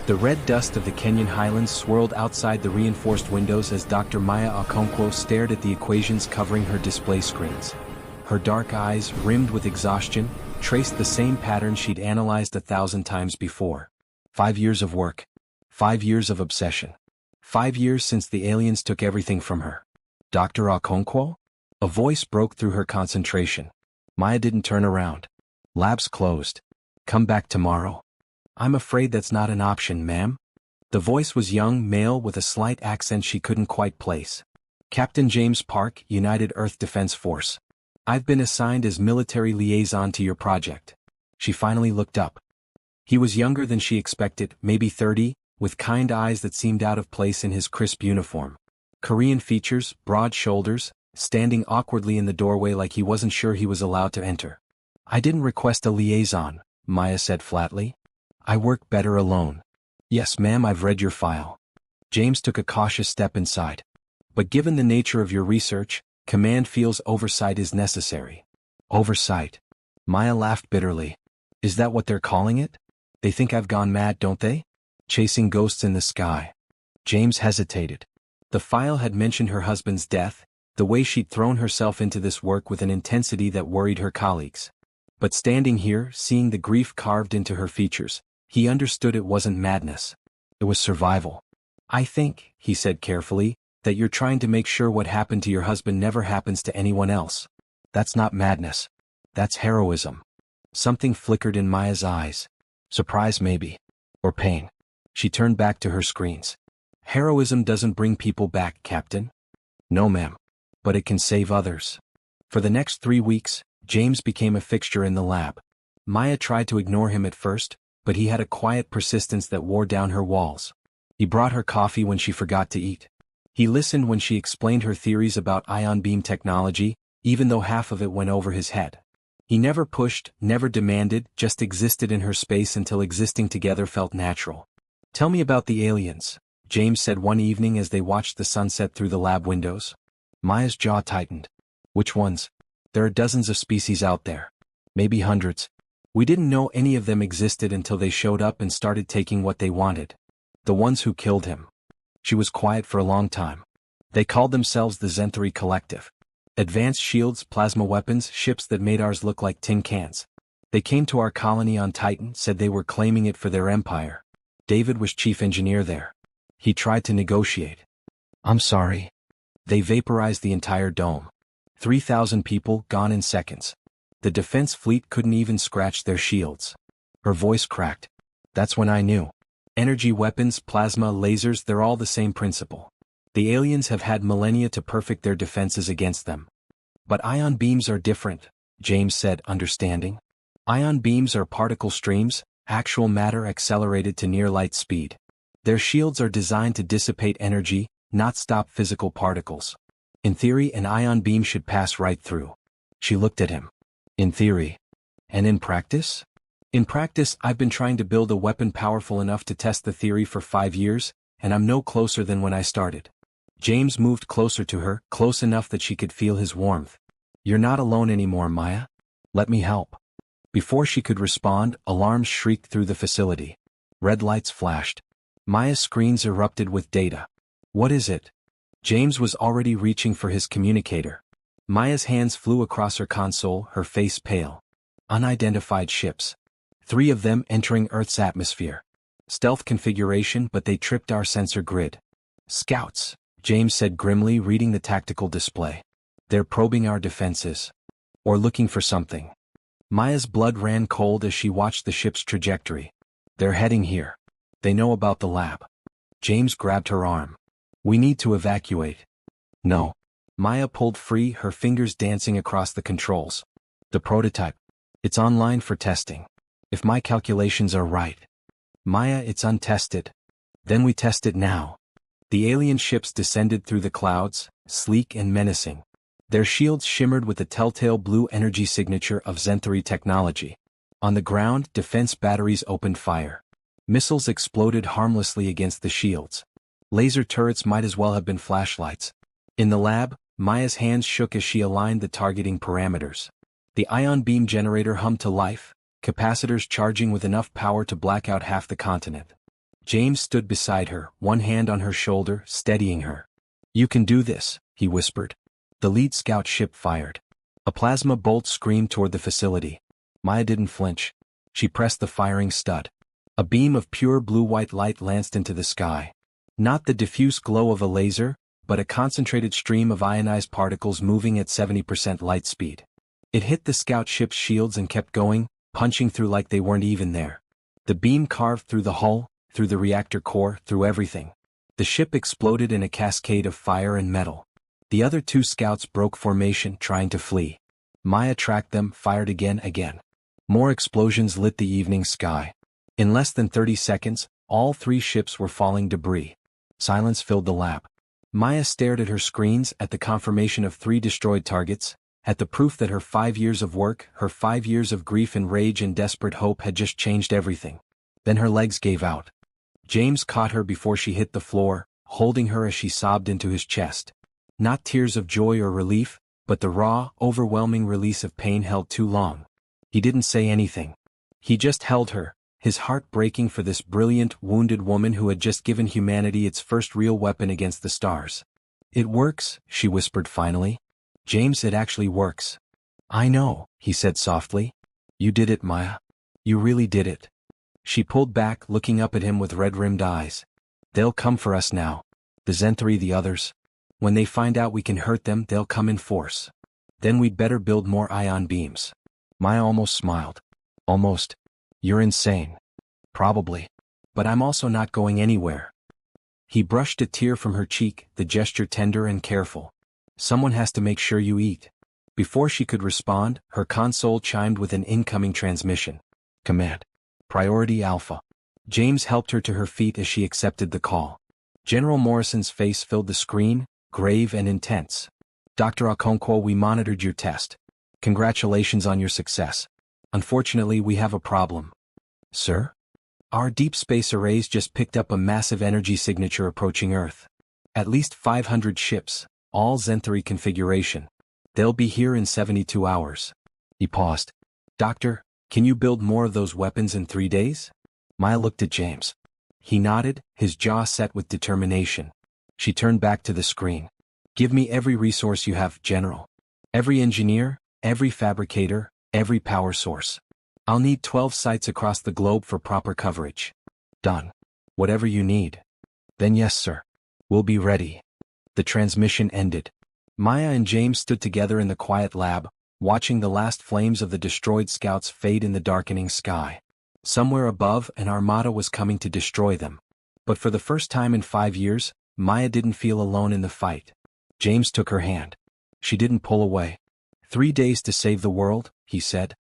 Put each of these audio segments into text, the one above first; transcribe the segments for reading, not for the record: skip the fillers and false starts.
The red dust of the Kenyan highlands swirled outside the reinforced windows as Dr. Maya Okonkwo stared at the equations covering her display screens. Her dark eyes, rimmed with exhaustion, traced the same pattern she'd analyzed 1,000 times before. 5 years of work. 5 years of obsession. 5 years since the aliens took everything from her. Dr. Okonkwo? A voice broke through her concentration. Maya didn't turn around. Lab's closed. Come back tomorrow. I'm afraid that's not an option, ma'am. The voice was young, male with a slight accent she couldn't quite place. Captain James Park, United Earth Defense Force. I've been assigned as military liaison to your project. She finally looked up. He was younger than she expected, maybe 30, with kind eyes that seemed out of place in his crisp uniform. Korean features, broad shoulders, standing awkwardly in the doorway like he wasn't sure he was allowed to enter. I didn't request a liaison, Maya said flatly. I work better alone. Yes, ma'am, I've read your file. James took a cautious step inside. But given the nature of your research, command feels oversight is necessary. Oversight. Maya laughed bitterly. Is that what they're calling it? They think I've gone mad, don't they? Chasing ghosts in the sky. James hesitated. The file had mentioned her husband's death, the way she'd thrown herself into this work with an intensity that worried her colleagues. But standing here, seeing the grief carved into her features, he understood it wasn't madness. It was survival. I think, he said carefully, that you're trying to make sure what happened to your husband never happens to anyone else. That's not madness. That's heroism. Something flickered in Maya's eyes. Surprise maybe. Or pain. She turned back to her screens. Heroism doesn't bring people back, Captain. No, ma'am. But it can save others. For the next 3 weeks, James became a fixture in the lab. Maya tried to ignore him at first, but he had a quiet persistence that wore down her walls. He brought her coffee when she forgot to eat. He listened when she explained her theories about ion beam technology, even though half of it went over his head. He never pushed, never demanded, just existed in her space until existing together felt natural. Tell me about the aliens, James said one evening as they watched the sunset through the lab windows. Maya's jaw tightened. Which ones? There are dozens of species out there. Maybe hundreds. We didn't know any of them existed until they showed up and started taking what they wanted. The ones who killed him. She was quiet for a long time. They called themselves the Zenthari Collective. Advanced shields, plasma weapons, ships that made ours look like tin cans. They came to our colony on Titan, said they were claiming it for their empire. David was chief engineer there. He tried to negotiate. I'm sorry. They vaporized the entire dome. 3,000 people gone in seconds. The defense fleet couldn't even scratch their shields. Her voice cracked. That's when I knew. Energy weapons, plasma, lasers, they're all the same principle. The aliens have had millennia to perfect their defenses against them. But ion beams are different, James said, understanding. Ion beams are particle streams, actual matter accelerated to near light speed. Their shields are designed to dissipate energy, not stop physical particles. In theory, an ion beam should pass right through. She looked at him. In theory. And in practice? In practice, I've been trying to build a weapon powerful enough to test the theory for 5 years, and I'm no closer than when I started. James moved closer to her, close enough that she could feel his warmth. You're not alone anymore, Maya. Let me help. Before she could respond, alarms shrieked through the facility. Red lights flashed. Maya's screens erupted with data. What is it? James was already reaching for his communicator. Maya's hands flew across her console, her face pale. Unidentified ships. 3 of them entering Earth's atmosphere. Stealth configuration, but they tripped our sensor grid. Scouts, James said grimly, reading the tactical display. They're probing our defenses. Or looking for something. Maya's blood ran cold as she watched the ship's trajectory. They're heading here. They know about the lab. James grabbed her arm. We need to evacuate. No. Maya pulled free, her fingers dancing across the controls. The prototype. It's online for testing. If my calculations are right. Maya, it's untested. Then we test it now. The alien ships descended through the clouds, sleek and menacing. Their shields shimmered with the telltale blue energy signature of Zenthari technology. On the ground, defense batteries opened fire. Missiles exploded harmlessly against the shields. Laser turrets might as well have been flashlights. In the lab, Maya's hands shook as she aligned the targeting parameters. The ion beam generator hummed to life, capacitors charging with enough power to black out half the continent. James stood beside her, one hand on her shoulder, steadying her. "You can do this," he whispered. The lead scout ship fired. A plasma bolt screamed toward the facility. Maya didn't flinch. She pressed the firing stud. A beam of pure blue-white light lanced into the sky. Not the diffuse glow of a laser, but a concentrated stream of ionized particles moving at 70% light speed. It hit the scout ship's shields and kept going, punching through like they weren't even there. The beam carved through the hull, through the reactor core, through everything. The ship exploded in a cascade of fire and metal. The other two scouts broke formation, trying to flee. Maya tracked them, fired again. More explosions lit the evening sky. In less than 30 seconds, all three ships were falling debris. Silence filled the lab. Maya stared at her screens, at the confirmation of 3 destroyed targets, at the proof that her 5 years of work, her 5 years of grief and rage and desperate hope had just changed everything. Then her legs gave out. James caught her before she hit the floor, holding her as she sobbed into his chest. Not tears of joy or relief, but the raw, overwhelming release of pain held too long. He didn't say anything. He just held her, his heart breaking for this brilliant, wounded woman who had just given humanity its first real weapon against the stars. "It works," she whispered finally. "James, it actually works." "I know," he said softly. "You did it, Maya. You really did it." She pulled back, looking up at him with red-rimmed eyes. "They'll come for us now. The Zenthari, the others. When they find out we can hurt them, they'll come in force. Then we'd better build more ion beams." Maya almost smiled. "Almost. You're insane." "Probably. But I'm also not going anywhere." He brushed a tear from her cheek, the gesture tender and careful. "Someone has to make sure you eat." Before she could respond, her console chimed with an incoming transmission. "Command. Priority Alpha." James helped her to her feet as she accepted the call. General Morrison's face filled the screen, grave and intense. "Dr. Okonkwo, we monitored your test. Congratulations on your success. Unfortunately, we have a problem." "Sir?" "Our deep space arrays just picked up a massive energy signature approaching Earth. At least 500 ships, all Zenthari configuration. They'll be here in 72 hours. He paused. "Doctor, can you build more of those weapons in 3 days?" Maya looked at James. He nodded, his jaw set with determination. She turned back to the screen. "Give me every resource you have, General. Every engineer, every fabricator, every power source. I'll need 12 sites across the globe for proper coverage." "Done. Whatever you need." "Then yes, sir. We'll be ready." The transmission ended. Maya and James stood together in the quiet lab, watching the last flames of the destroyed scouts fade in the darkening sky. Somewhere above, an armada was coming to destroy them. But for the first time in 5 years, Maya didn't feel alone in the fight. James took her hand. She didn't pull away. 3 days to save the world, he said.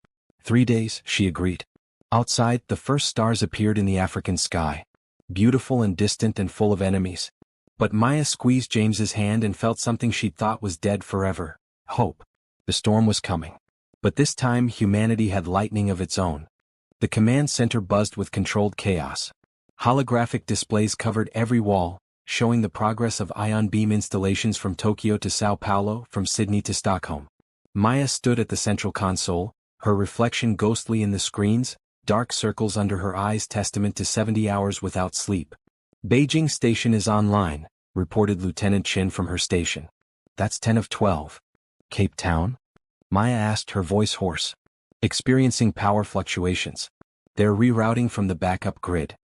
3 days, she agreed. Outside, the first stars appeared in the African sky. Beautiful and distant and full of enemies. But Maya squeezed James's hand and felt something she'd thought was dead forever. Hope. The storm was coming. But this time humanity had lightning of its own. The command center buzzed with controlled chaos. Holographic displays covered every wall, showing the progress of ion beam installations from Tokyo to Sao Paulo, from Sydney to Stockholm. Maya stood at the central console, her reflection ghostly in the screens, dark circles under her eyes testament to 70 hours without sleep. "Beijing station is online," reported Lieutenant Chin from her station. "That's 10 of 12. Cape Town?" Maya asked, her voice hoarse. "Experiencing power fluctuations. They're rerouting from the backup grid."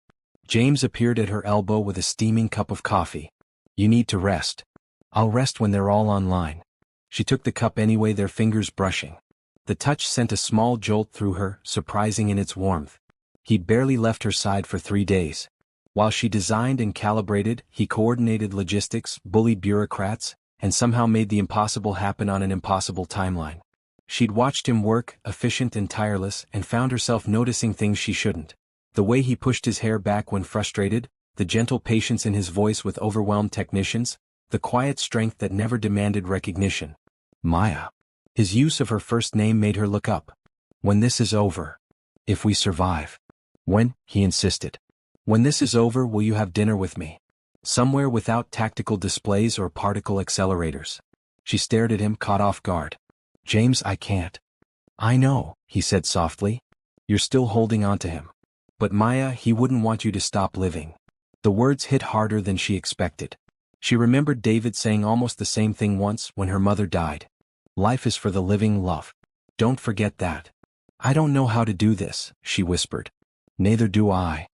James appeared at her elbow with a steaming cup of coffee. "You need to rest." "I'll rest when they're all online." She took the cup anyway, their fingers brushing. The touch sent a small jolt through her, surprising in its warmth. He'd barely left her side for 3 days. While she designed and calibrated, he coordinated logistics, bullied bureaucrats, and somehow made the impossible happen on an impossible timeline. She'd watched him work, efficient and tireless, and found herself noticing things she shouldn't. The way he pushed his hair back when frustrated, the gentle patience in his voice with overwhelmed technicians, the quiet strength that never demanded recognition. Maya. His use of her first name made her look up. "When this is over. If we survive." "When?" he insisted. "When this is over, will you have dinner with me? Somewhere without tactical displays or particle accelerators." She stared at him, caught off guard. "James, I can't." "I know," he said softly. "You're still holding on to him. But Maya, he wouldn't want you to stop living." The words hit harder than she expected. She remembered David saying almost the same thing once when her mother died. Life is for the living, love. Don't forget that. I don't know how to do this, she whispered. Neither do I.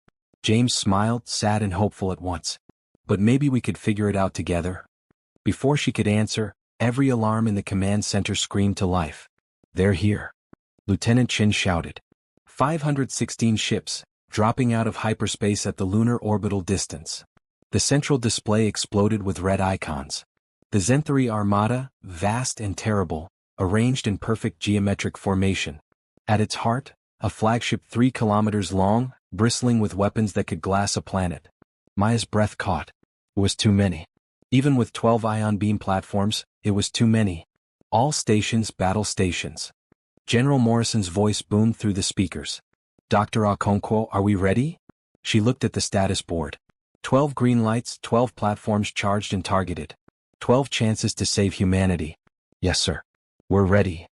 James smiled, sad and hopeful at once. But maybe we could figure it out together. Before she could answer, every alarm in the command center screamed to life. They're here. Lieutenant Chin shouted. 516 ships, dropping out of hyperspace at the lunar orbital distance. The central display exploded with red icons. The Zenthari Armada, vast and terrible, arranged in perfect geometric formation. At its heart, a flagship 3 kilometers long, bristling with weapons that could glass a planet. Maya's breath caught. It was too many. Even with 12 ion beam platforms, it was too many. All stations, battle stations. General Morrison's voice boomed through the speakers. Dr. Okonkwo, are we ready? She looked at the status board. 12 green lights, 12 platforms charged and targeted. 12 chances to save humanity. Yes, sir. We're ready.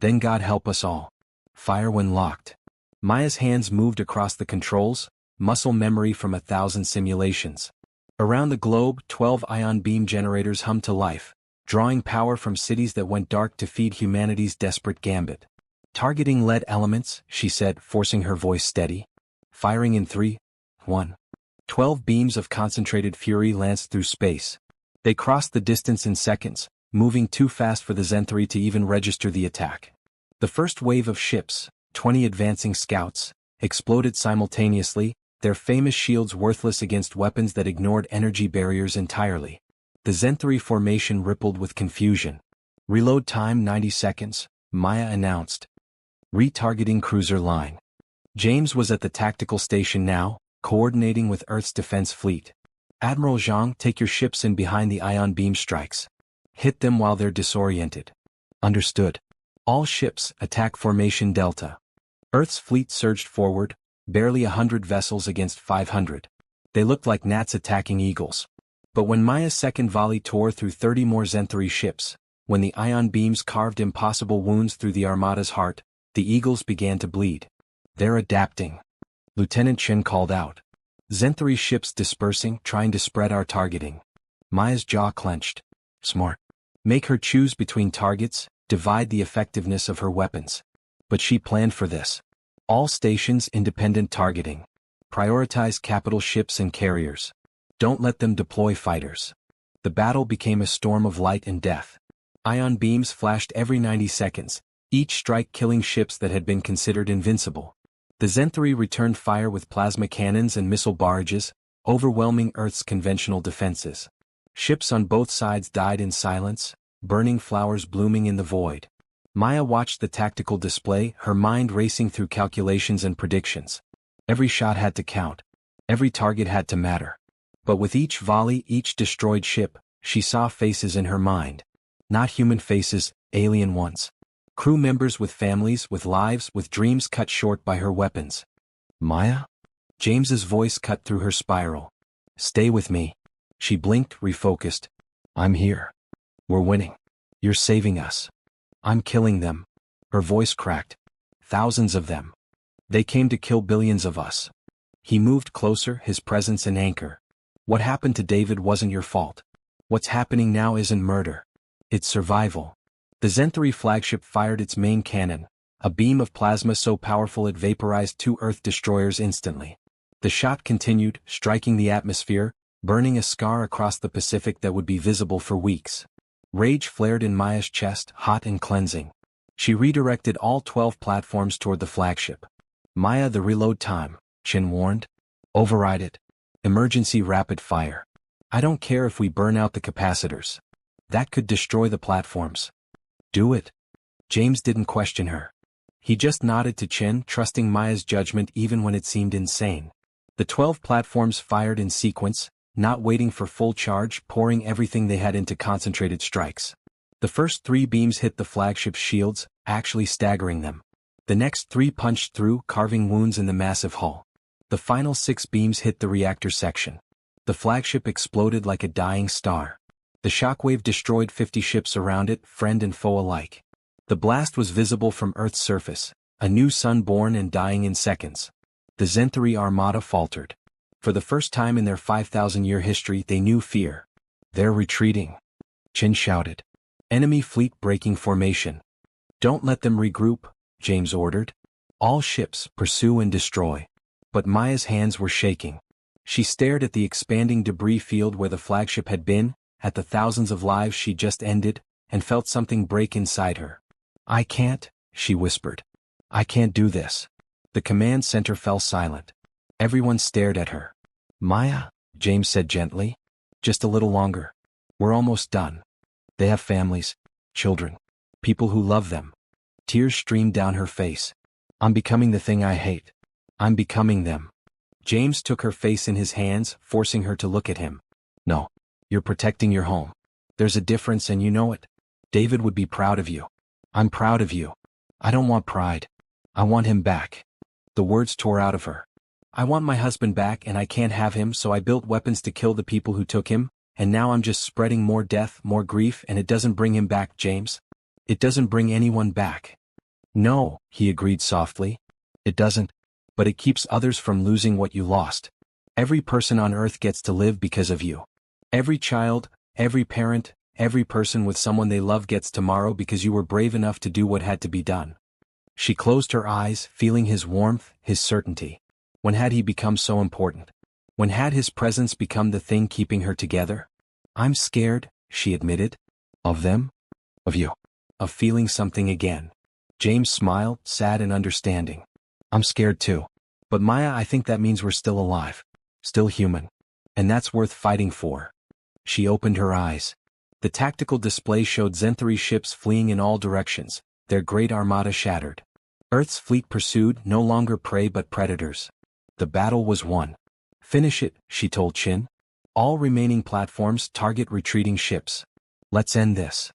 Then God help us all. Fire when locked. Maya's hands moved across the controls, muscle memory from 1,000 simulations. Around the globe, 12 ion beam generators hummed to life, drawing power from cities that went dark to feed humanity's desperate gambit. Targeting lead elements, she said, forcing her voice steady. Firing in 3, 1. 12 beams of concentrated fury lanced through space. They crossed the distance in seconds, moving too fast for the Zenthari to even register the attack. The first wave of ships, 20 advancing scouts, exploded simultaneously, their famous shields worthless against weapons that ignored energy barriers entirely. The Zenthari formation rippled with confusion. Reload time 90 seconds, Maya announced. Retargeting cruiser line. James was at the tactical station now, coordinating with Earth's defense fleet. Admiral Zhang, take your ships in behind the ion beam strikes. Hit them while they're disoriented. Understood. All ships, attack formation Delta. Earth's fleet surged forward, barely 100 vessels against 500. They looked like gnats attacking eagles. But when Maya's second volley tore through 30 more Zenthari ships, when the ion beams carved impossible wounds through the Armada's heart, the eagles began to bleed. They're adapting. Lieutenant Chen called out. Zenthari ships dispersing, trying to spread our targeting. Maya's jaw clenched. Smart. Make her choose between targets, divide the effectiveness of her weapons. But she planned for this. All stations independent targeting. Prioritize capital ships and carriers. Don't let them deploy fighters. The battle became a storm of light and death. Ion beams flashed every 90 seconds, each strike killing ships that had been considered invincible. The Zenthari returned fire with plasma cannons and missile barrages, overwhelming Earth's conventional defenses. Ships on both sides died in silence, burning flowers blooming in the void. Maya watched the tactical display, her mind racing through calculations and predictions. Every shot had to count. Every target had to matter. But with each volley, each destroyed ship, she saw faces in her mind. Not human faces, alien ones. Crew members with families, with lives, with dreams cut short by her weapons. Maya? James's voice cut through her spiral. Stay with me. She blinked, refocused. I'm here. We're winning. You're saving us. I'm killing them. Her voice cracked. Thousands of them. They came to kill billions of us. He moved closer, his presence an anchor. What happened to David wasn't your fault. What's happening now isn't murder. It's survival. The Zenthari flagship fired its main cannon, a beam of plasma so powerful it vaporized 2 Earth destroyers instantly. The shot continued, striking the atmosphere, burning a scar across the Pacific that would be visible for weeks. Rage flared in Maya's chest, hot and cleansing. She redirected all 12 platforms toward the flagship. Maya, the reload time, Chin warned. Override it. Emergency rapid fire. I don't care if we burn out the capacitors. That could destroy the platforms. Do it. James didn't question her. He just nodded to Chen, trusting Maya's judgment even when it seemed insane. The 12 platforms fired in sequence, not waiting for full charge, pouring everything they had into concentrated strikes. The first 3 beams hit the flagship's shields, actually staggering them. The next 3 punched through, carving wounds in the massive hull. The final 6 beams hit the reactor section. The flagship exploded like a dying star. The shockwave destroyed 50 ships around it, friend and foe alike. The blast was visible from Earth's surface, a new sun born and dying in seconds. The Zenthari Armada faltered. For the first time in their 5,000-year history they knew fear. "They're retreating," Chin shouted. "Enemy fleet breaking formation." "Don't let them regroup," James ordered. "All ships, pursue and destroy." But Maya's hands were shaking. She stared at the expanding debris field where the flagship had been, at the thousands of lives she'd just ended, and felt something break inside her. "I can't," she whispered. "I can't do this." The command center fell silent. Everyone stared at her. "Maya," James said gently. "Just a little longer. We're almost done. They have families, children, people who love them." Tears streamed down her face. "I'm becoming the thing I hate. I'm becoming them." James took her face in his hands, forcing her to look at him. "No. You're protecting your home. There's a difference and you know it. David would be proud of you. I'm proud of you. I don't want pride. I want him back." The words tore out of her. "I want my husband back and I can't have him, so I built weapons to kill the people who took him, and now I'm just spreading more death, more grief, and it doesn't bring him back, James. It doesn't bring anyone back." "No," he agreed softly. "It doesn't. But it keeps others from losing what you lost. Every person on Earth gets to live because of you. Every child, every parent, every person with someone they love gets tomorrow because you were brave enough to do what had to be done." She closed her eyes, feeling his warmth, his certainty. When had he become so important? When had his presence become the thing keeping her together? "I'm scared," she admitted. "Of them? Of you? Of feeling something again?" James smiled, sad and understanding. "I'm scared too. But Maya, I think that means we're still alive. Still human. And that's worth fighting for." She opened her eyes. The tactical display showed Zenthari ships fleeing in all directions, their great armada shattered. Earth's fleet pursued, no longer prey but predators. The battle was won. "Finish it," she told Chin. "All remaining platforms target retreating ships. Let's end this."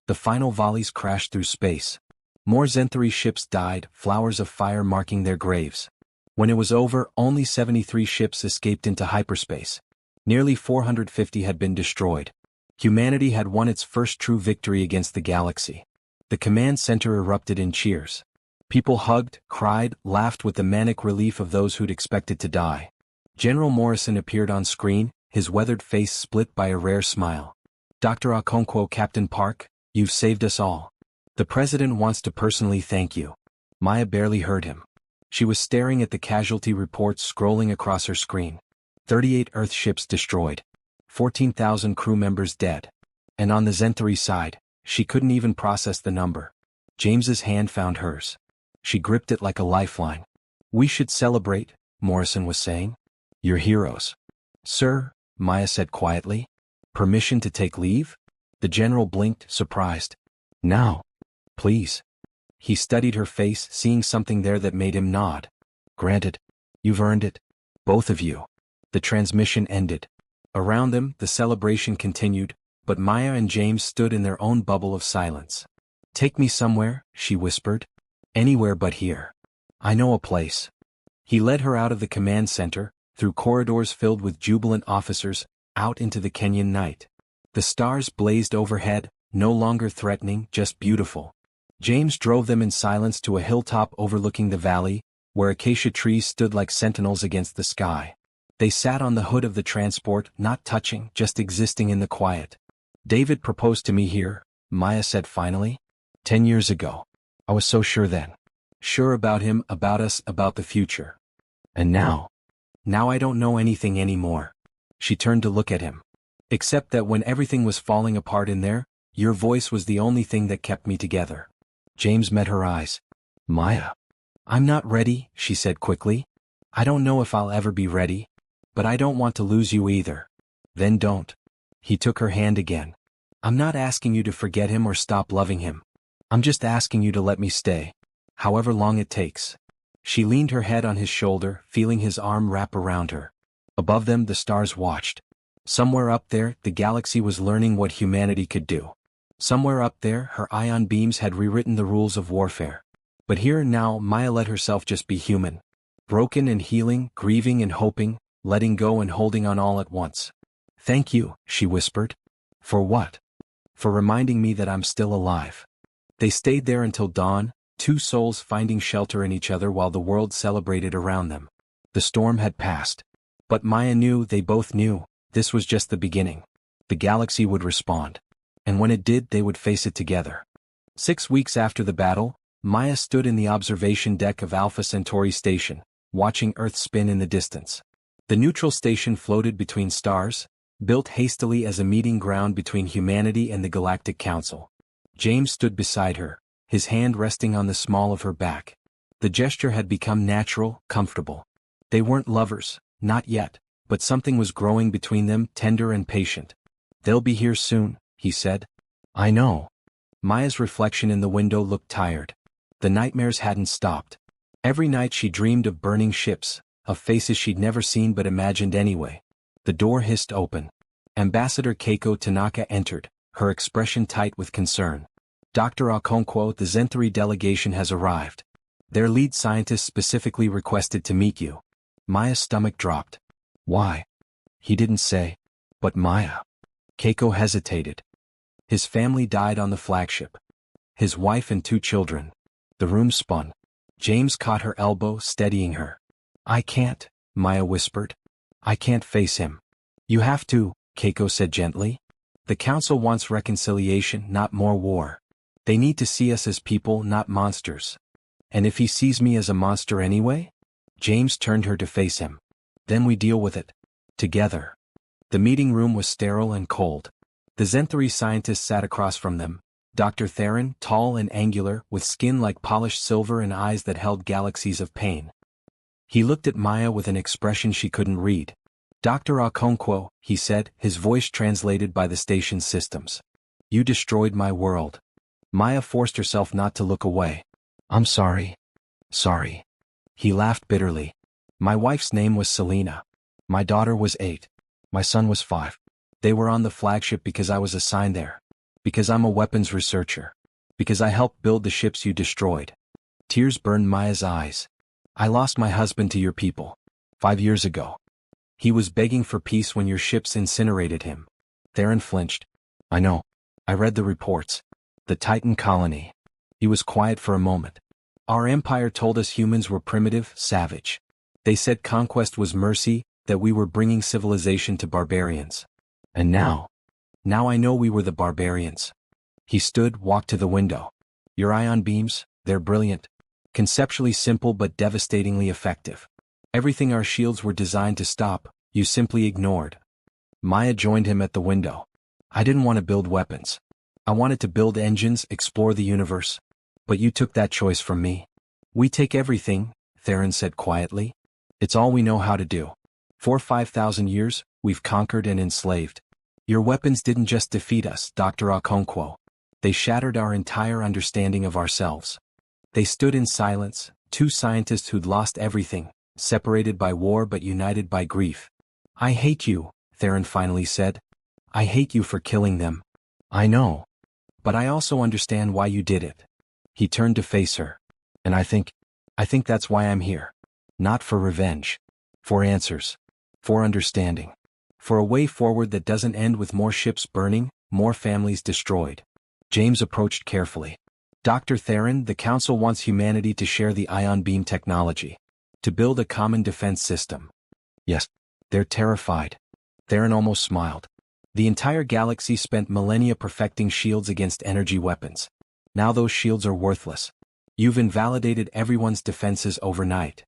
The final volleys crashed through space. More Zenthari ships died, flowers of fire marking their graves. When it was over, only 73 ships escaped into hyperspace. Nearly 450 had been destroyed. Humanity had won its first true victory against the galaxy. The command center erupted in cheers. People hugged, cried, laughed with the manic relief of those who'd expected to die. General Morrison appeared on screen, his weathered face split by a rare smile. "Dr. Okonkwo, Captain Park, you've saved us all. The President wants to personally thank you." Maya barely heard him. She was staring at the casualty reports scrolling across her screen. 38 Earth ships destroyed. 14,000 crew members dead. And on the Zenthari side, she couldn't even process the number. James's hand found hers. She gripped it like a lifeline. "We should celebrate," Morrison was saying. "You're heroes." "Sir," Maya said quietly. "Permission to take leave?" The general blinked, surprised. "Now. Please." He studied her face, seeing something there that made him nod. "Granted. You've earned it. Both of you." The transmission ended. Around them, the celebration continued, but Maya and James stood in their own bubble of silence. "Take me somewhere," she whispered. "Anywhere but here. I know a place." He led her out of the command center, through corridors filled with jubilant officers, out into the Kenyan night. The stars blazed overhead, no longer threatening, just beautiful. James drove them in silence to a hilltop overlooking the valley, where acacia trees stood like sentinels against the sky. They sat on the hood of the transport, not touching, just existing in the quiet. "David proposed to me here," Maya said finally. 10 years ago. I was so sure then. Sure about him, about us, about the future. And now? Now I don't know anything anymore." She turned to look at him. "Except that when everything was falling apart in there, your voice was the only thing that kept me together." James met her eyes. "Maya." "I'm not ready," she said quickly. "I don't know if I'll ever be ready. But I don't want to lose you either." "Then don't." He took her hand again. "I'm not asking you to forget him or stop loving him. I'm just asking you to let me stay. However long it takes." She leaned her head on his shoulder, feeling his arm wrap around her. Above them the stars watched. Somewhere up there, the galaxy was learning what humanity could do. Somewhere up there, her ion beams had rewritten the rules of warfare. But here and now, Maya let herself just be human. Broken and healing, grieving and hoping, letting go and holding on all at once. "Thank you," she whispered. "For what?" "For reminding me that I'm still alive." They stayed there until dawn, two souls finding shelter in each other while the world celebrated around them. The storm had passed. But Maya knew, they both knew, this was just the beginning. The galaxy would respond. And when it did, they would face it together. 6 weeks after the battle, Maya stood in the observation deck of Alpha Centauri Station, watching Earth spin in the distance. The neutral station floated between stars, built hastily as a meeting ground between humanity and the Galactic Council. James stood beside her, his hand resting on the small of her back. The gesture had become natural, comfortable. They weren't lovers, not yet, but something was growing between them, tender and patient. "They'll be here soon," he said. "I know." Maya's reflection in the window looked tired. The nightmares hadn't stopped. Every night she dreamed of burning ships, of faces she'd never seen but imagined anyway. The door hissed open. Ambassador Keiko Tanaka entered, her expression tight with concern. "Dr. Okonkwo, the Zenthari delegation has arrived. Their lead scientist specifically requested to meet you." Maya's stomach dropped. "Why?" He didn't say. "But Maya." Keiko hesitated. "His family died on the flagship. His wife and 2 children." The room spun. James caught her elbow, steadying her. "I can't," Maya whispered. "I can't face him." "You have to," Keiko said gently. "The council wants reconciliation, not more war. They need to see us as people, not monsters." "And if he sees me as a monster anyway?" James turned her to face him. "Then we deal with it. Together." The meeting room was sterile and cold. The Zenthari scientist sat across from them, Dr. Terran, tall and angular, with skin like polished silver and eyes that held galaxies of pain. He looked at Maya with an expression she couldn't read. "Dr. Okonkwo," he said, his voice translated by the station's systems. "You destroyed my world." Maya forced herself not to look away. "I'm sorry." "Sorry." He laughed bitterly. "My wife's name was Selena. My daughter was 8. My son was 5. They were on the flagship because I was assigned there. Because I'm a weapons researcher. Because I helped build the ships you destroyed." Tears burned Maya's eyes. "I lost my husband to your people. 5 years ago. He was begging for peace when your ships incinerated him." Theron flinched. "I know. I read the reports. The Titan colony." He was quiet for a moment. "Our empire told us humans were primitive, savage. They said conquest was mercy, that we were bringing civilization to barbarians. And now I know we were the barbarians." He stood, walked to the window. "Your ion beams, they're brilliant. Conceptually simple but devastatingly effective. Everything our shields were designed to stop, you simply ignored." Maya joined him at the window. "I didn't want to build weapons. I wanted to build engines, explore the universe. But you took that choice from me." "We take everything," Theron said quietly. "It's all we know how to do. For 5,000 years, we've conquered and enslaved. Your weapons didn't just defeat us, Dr. Okonkwo. They shattered our entire understanding of ourselves." They stood in silence, 2 scientists who'd lost everything, separated by war but united by grief. "I hate you," Theron finally said. "I hate you for killing them." "I know. But I also understand why you did it." He turned to face her. "And I think that's why I'm here. Not for revenge. For answers. For understanding. For a way forward that doesn't end with more ships burning, more families destroyed." James approached carefully. "Dr. Theron, the Council wants humanity to share the ion beam technology. To build a common defense system." "Yes. They're terrified." Theron almost smiled. "The entire galaxy spent millennia perfecting shields against energy weapons. Now those shields are worthless. You've invalidated everyone's defenses overnight.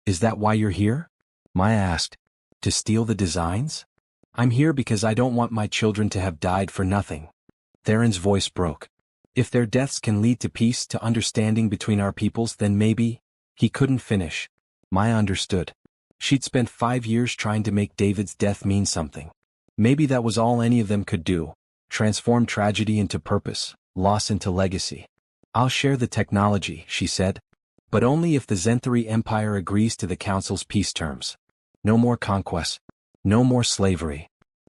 Is that why you're here?" Maya asked. "To steal the designs?" "I'm here because I don't want my children to have died for nothing." Theron's voice broke. "If their deaths can lead to peace, to understanding between our peoples, then maybe—" He couldn't finish. Maya understood. She'd spent 5 years trying to make David's death mean something. Maybe that was all any of them could do. Transform tragedy into purpose, loss into legacy. "I'll share the technology," she said. "But only if the Zenthari Empire agrees to the Council's peace terms. No more conquest. No more slavery.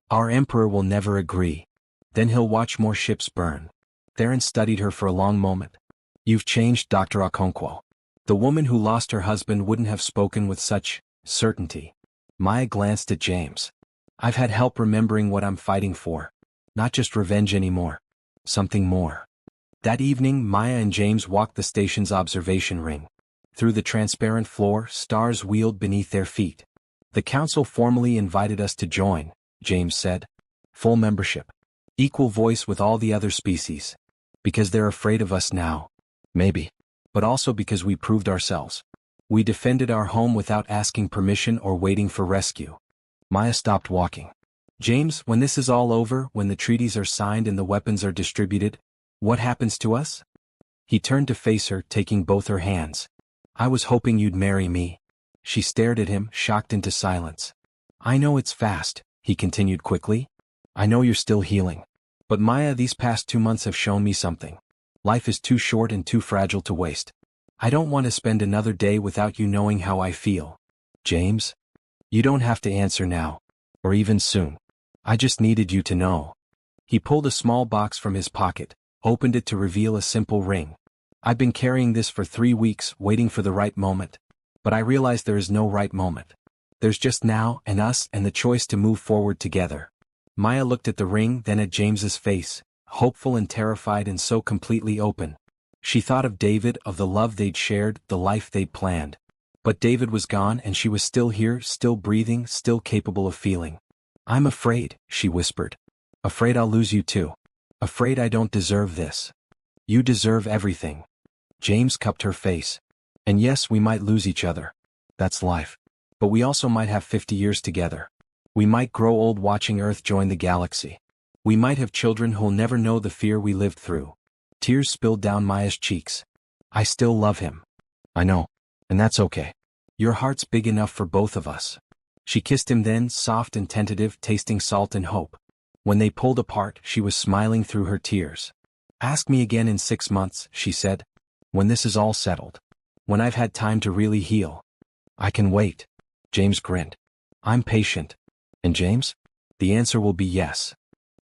Our Emperor will never agree. Then he'll watch more ships burn." Theron studied her for a long moment. "You've changed, Dr. Okonkwo." The woman who lost her husband wouldn't have spoken with such certainty. Maya glanced at James. "I've had help remembering what I'm fighting for. Not just revenge anymore. Something more." That evening, Maya and James walked the station's observation ring. Through the transparent floor, stars wheeled beneath their feet. The council formally invited us to join, James said. Full membership. Equal voice with all the other species. Because they're afraid of us now. Maybe. But also because we proved ourselves. We defended our home without asking permission or waiting for rescue. Maya stopped walking. James, when this is all over, when the treaties are signed and the weapons are distributed, what happens to us? He turned to face her, taking both her hands. I was hoping you'd marry me. She stared at him, shocked into silence. I know it's fast, he continued quickly. I know you're still healing. But Maya, these past 2 months have shown me something. Life is too short and too fragile to waste. I don't want to spend another day without you knowing how I feel. James? You don't have to answer now. Or even soon. I just needed you to know. He pulled a small box from his pocket, opened it to reveal a simple ring. I've been carrying this for 3 weeks, waiting for the right moment. But I realize there is no right moment. There's just now, and us, and the choice to move forward together. Maya looked at the ring, then at James's face, hopeful and terrified and so completely open. She thought of David, of the love they'd shared, the life they'd planned. But David was gone and she was still here, still breathing, still capable of feeling. I'm afraid, she whispered. Afraid I'll lose you too. Afraid I don't deserve this. You deserve everything. James cupped her face. And yes, we might lose each other. That's life. But we also might have 50 years together. We might grow old watching Earth join the galaxy. We might have children who'll never know the fear we lived through. Tears spilled down Maya's cheeks. I still love him. I know. And that's okay. Your heart's big enough for both of us. She kissed him then, soft and tentative, tasting salt and hope. When they pulled apart, she was smiling through her tears. Ask me again in 6 months, she said. When this is all settled. When I've had time to really heal. I can wait. James grinned. I'm patient. And James? The answer will be yes.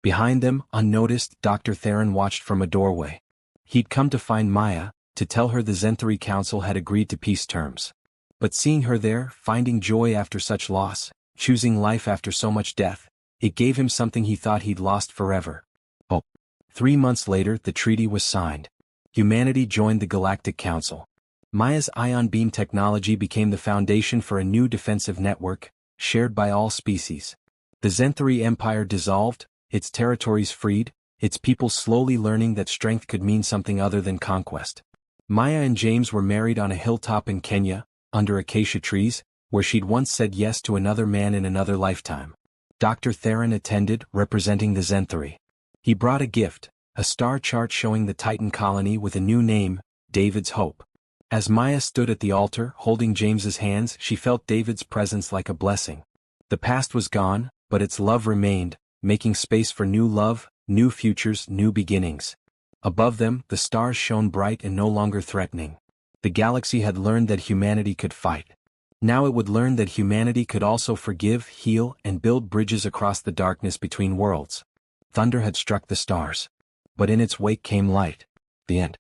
Behind them, unnoticed, Dr. Terran watched from a doorway. He'd come to find Maya, to tell her the Zenthari Council had agreed to peace terms. But seeing her there, finding joy after such loss, choosing life after so much death, it gave him something he thought he'd lost forever. Hope. 3 months later, the treaty was signed. Humanity joined the Galactic Council. Maya's ion beam technology became the foundation for a new defensive network, shared by all species. The Zenthari Empire dissolved, its territories freed, its people slowly learning that strength could mean something other than conquest. Maya and James were married on a hilltop in Kenya, under acacia trees, where she'd once said yes to another man in another lifetime. Dr. Terran attended, representing the Zenthari. He brought a gift, a star chart showing the Titan colony with a new name, David's Hope. As Maya stood at the altar, holding James's hands, she felt David's presence like a blessing. The past was gone, but its love remained, making space for new love, new futures, new beginnings. Above them, the stars shone bright and no longer threatening. The galaxy had learned that humanity could fight. Now it would learn that humanity could also forgive, heal, and build bridges across the darkness between worlds. Thunder had struck the stars. But in its wake came light. The end.